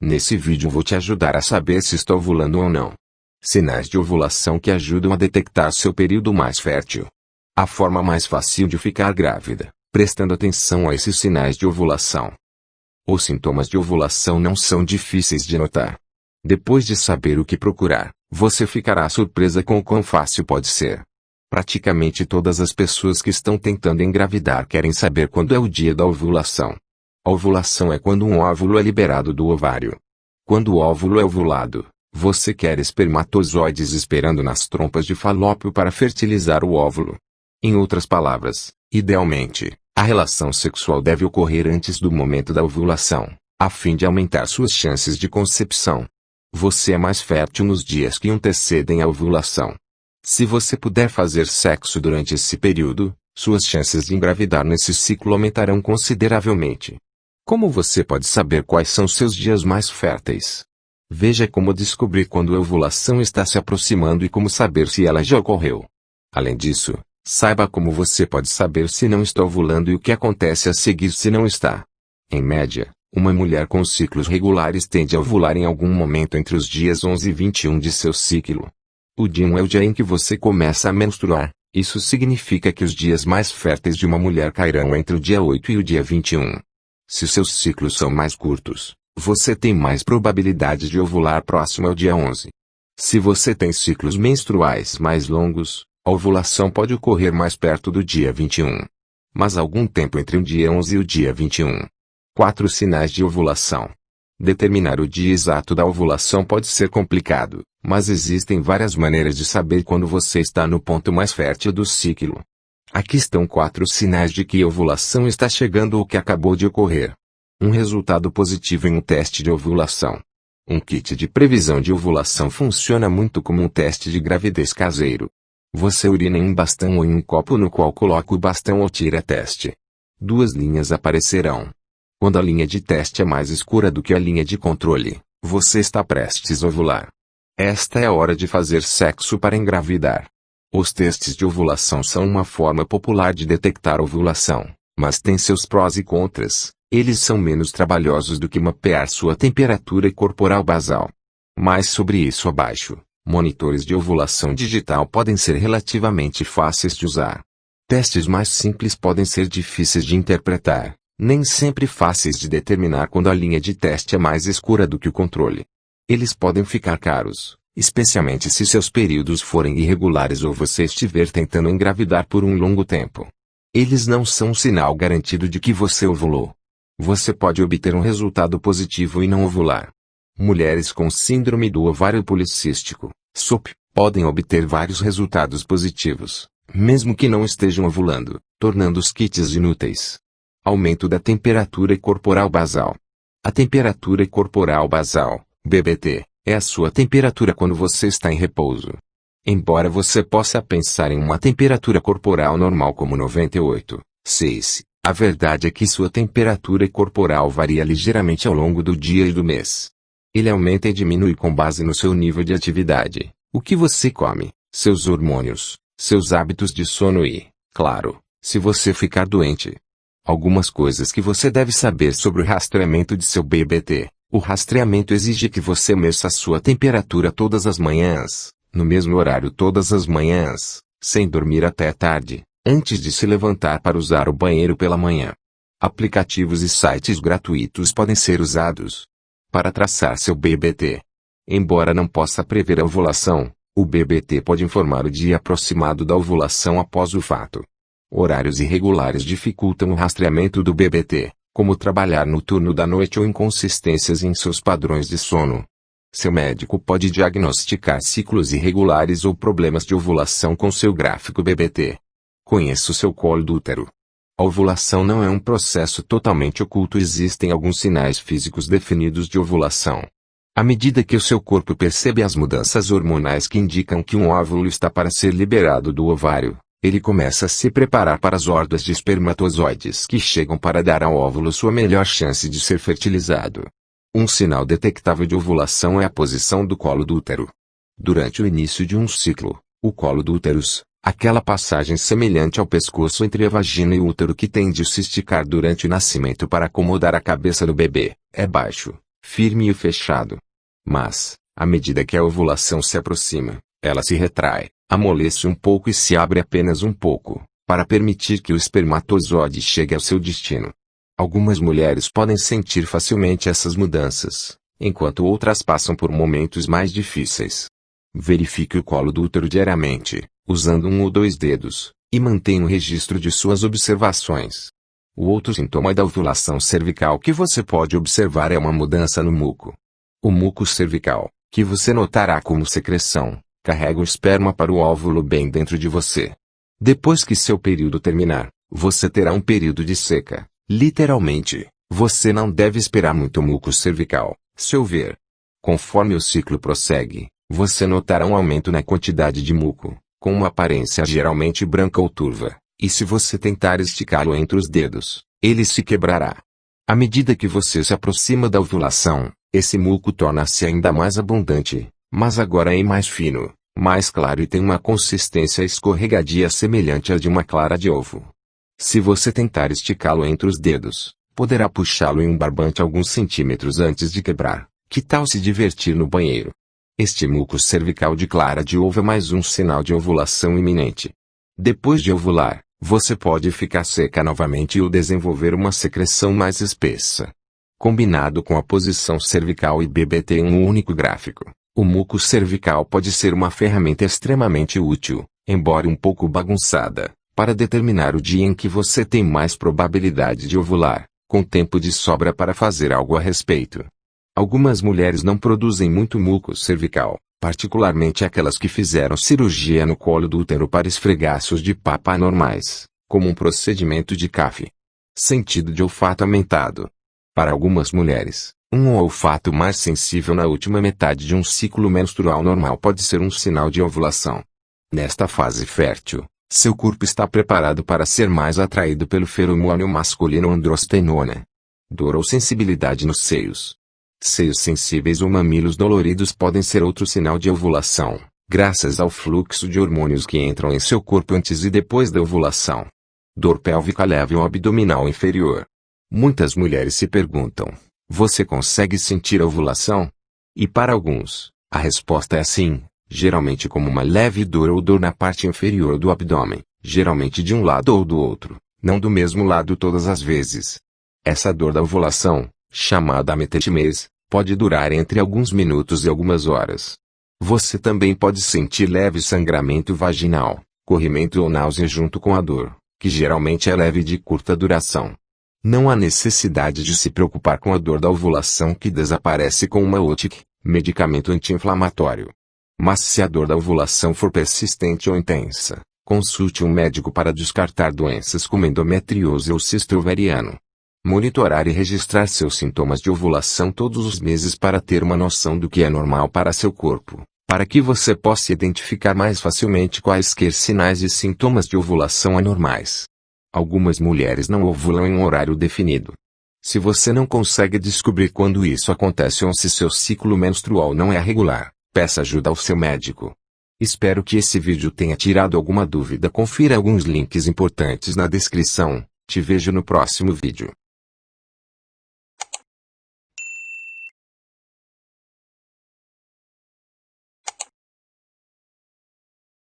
Nesse vídeo vou te ajudar a saber se está ovulando ou não. Sinais de ovulação que ajudam a detectar seu período mais fértil. A forma mais fácil de ficar grávida, prestando atenção a esses sinais de ovulação. Os sintomas de ovulação não são difíceis de notar. Depois de saber o que procurar, você ficará surpresa com o quão fácil pode ser. Praticamente todas as pessoas que estão tentando engravidar querem saber quando é o dia da ovulação. A ovulação é quando um óvulo é liberado do ovário. Quando o óvulo é ovulado, você quer espermatozoides esperando nas trompas de Falópio para fertilizar o óvulo. Em outras palavras, idealmente, a relação sexual deve ocorrer antes do momento da ovulação, a fim de aumentar suas chances de concepção. Você é mais fértil nos dias que antecedem a ovulação. Se você puder fazer sexo durante esse período, suas chances de engravidar nesse ciclo aumentarão consideravelmente. Como você pode saber quais são seus dias mais férteis? Veja como descobrir quando a ovulação está se aproximando e como saber se ela já ocorreu. Além disso, saiba como você pode saber se não está ovulando e o que acontece a seguir se não está. Em média, uma mulher com ciclos regulares tende a ovular em algum momento entre os dias 11 e 21 de seu ciclo. O dia 1 é o dia em que você começa a menstruar. Isso significa que os dias mais férteis de uma mulher cairão entre o dia 8 e o dia 21. Se seus ciclos são mais curtos, você tem mais probabilidade de ovular próximo ao dia 11. Se você tem ciclos menstruais mais longos, a ovulação pode ocorrer mais perto do dia 21. Mas algum tempo entre o dia 11 e o dia 21. 4 sinais de ovulação. Determinar o dia exato da ovulação pode ser complicado, mas existem várias maneiras de saber quando você está no ponto mais fértil do ciclo. Aqui estão 4 sinais de que a ovulação está chegando ou que acabou de ocorrer. Um resultado positivo em um teste de ovulação. Um kit de previsão de ovulação funciona muito como um teste de gravidez caseiro. Você urina em um bastão ou em um copo no qual coloca o bastão ou tira teste. 2 linhas aparecerão. Quando a linha de teste é mais escura do que a linha de controle, você está prestes a ovular. Esta é a hora de fazer sexo para engravidar. Os testes de ovulação são uma forma popular de detectar ovulação, mas têm seus prós e contras. Eles são menos trabalhosos do que mapear sua temperatura corporal basal. Mais sobre isso abaixo. Monitores de ovulação digital podem ser relativamente fáceis de usar. Testes mais simples podem ser difíceis de interpretar, nem sempre fáceis de determinar quando a linha de teste é mais escura do que o controle. Eles podem ficar caros, especialmente se seus períodos forem irregulares ou você estiver tentando engravidar por um longo tempo. Eles não são um sinal garantido de que você ovulou. Você pode obter um resultado positivo e não ovular. Mulheres com síndrome do ovário policístico, SOP, podem obter vários resultados positivos, mesmo que não estejam ovulando, tornando os kits inúteis. Aumento da temperatura corporal basal. A temperatura corporal basal, BBT, é a sua temperatura quando você está em repouso. Embora você possa pensar em uma temperatura corporal normal como 98,6, a verdade é que sua temperatura corporal varia ligeiramente ao longo do dia e do mês. Ele aumenta e diminui com base no seu nível de atividade, o que você come, seus hormônios, seus hábitos de sono e, claro, se você ficar doente. Algumas coisas que você deve saber sobre o rastreamento de seu BBT. O rastreamento exige que você meça sua temperatura todas as manhãs, no mesmo horário todas as manhãs, sem dormir até tarde, antes de se levantar para usar o banheiro pela manhã. Aplicativos e sites gratuitos podem ser usados para traçar seu BBT. Embora não possa prever a ovulação, o BBT pode informar o dia aproximado da ovulação após o fato. Horários irregulares dificultam o rastreamento do BBT, como trabalhar no turno da noite ou inconsistências em seus padrões de sono. Seu médico pode diagnosticar ciclos irregulares ou problemas de ovulação com seu gráfico BBT. Conheça o seu colo do útero. A ovulação não é um processo totalmente oculto, existem alguns sinais físicos definidos de ovulação. À medida que o seu corpo percebe as mudanças hormonais que indicam que um óvulo está para ser liberado do ovário, ele começa a se preparar para as hordas de espermatozoides que chegam para dar ao óvulo sua melhor chance de ser fertilizado. Um sinal detectável de ovulação é a posição do colo do útero. Durante o início de um ciclo, o colo do útero, aquela passagem semelhante ao pescoço entre a vagina e o útero que tende a se esticar durante o nascimento para acomodar a cabeça do bebê, é baixo, firme e fechado. Mas, à medida que a ovulação se aproxima, ela se retrai, amolece um pouco e se abre apenas um pouco, para permitir que o espermatozoide chegue ao seu destino. Algumas mulheres podem sentir facilmente essas mudanças, enquanto outras passam por momentos mais difíceis. Verifique o colo do útero diariamente, usando um ou dois dedos, e mantenha um registro de suas observações. O outro sintoma da ovulação cervical que você pode observar é uma mudança no muco. O muco cervical, que você notará como secreção, carrega o esperma para o óvulo bem dentro de você. Depois que seu período terminar, você terá um período de seca. Literalmente, você não deve esperar muito muco cervical, se houver. Conforme o ciclo prossegue, você notará um aumento na quantidade de muco, com uma aparência geralmente branca ou turva, e se você tentar esticá-lo entre os dedos, ele se quebrará. À medida que você se aproxima da ovulação, esse muco torna-se ainda mais abundante, mas agora é mais fino, mais claro e tem uma consistência escorregadia semelhante à de uma clara de ovo. Se você tentar esticá-lo entre os dedos, poderá puxá-lo em um barbante alguns centímetros antes de quebrar. Que tal se divertir no banheiro? Este muco cervical de clara de ovo é mais um sinal de ovulação iminente. Depois de ovular, você pode ficar seca novamente ou desenvolver uma secreção mais espessa. Combinado com a posição cervical e BBT em um único gráfico, o muco cervical pode ser uma ferramenta extremamente útil, embora um pouco bagunçada, para determinar o dia em que você tem mais probabilidade de ovular, com tempo de sobra para fazer algo a respeito. Algumas mulheres não produzem muito muco cervical, particularmente aquelas que fizeram cirurgia no colo do útero para esfregaços de papa anormais, como um procedimento de CAF. Sentido de olfato aumentado. Para algumas mulheres, um olfato mais sensível na última metade de um ciclo menstrual normal pode ser um sinal de ovulação. Nesta fase fértil, seu corpo está preparado para ser mais atraído pelo feromônio masculino androstenona. Dor ou sensibilidade nos seios. Seios sensíveis ou mamilos doloridos podem ser outro sinal de ovulação, graças ao fluxo de hormônios que entram em seu corpo antes e depois da ovulação. Dor pélvica leve ou abdominal inferior. Muitas mulheres se perguntam: você consegue sentir a ovulação? E para alguns, a resposta é sim, geralmente como uma leve dor ou dor na parte inferior do abdômen, geralmente de um lado ou do outro, não do mesmo lado todas as vezes. Essa dor da ovulação, chamada ametetimese, pode durar entre alguns minutos e algumas horas. Você também pode sentir leve sangramento vaginal, corrimento ou náusea junto com a dor, que geralmente é leve e de curta duração. Não há necessidade de se preocupar com a dor da ovulação que desaparece com uma OTC, medicamento anti-inflamatório. Mas se a dor da ovulação for persistente ou intensa, consulte um médico para descartar doenças como endometriose ou cisto ovariano. Monitorar e registrar seus sintomas de ovulação todos os meses para ter uma noção do que é normal para seu corpo, para que você possa identificar mais facilmente quaisquer sinais e sintomas de ovulação anormais. Algumas mulheres não ovulam em um horário definido. Se você não consegue descobrir quando isso acontece ou se seu ciclo menstrual não é regular, peça ajuda ao seu médico. Espero que esse vídeo tenha tirado alguma dúvida. Confira alguns links importantes na descrição. Te vejo no próximo vídeo.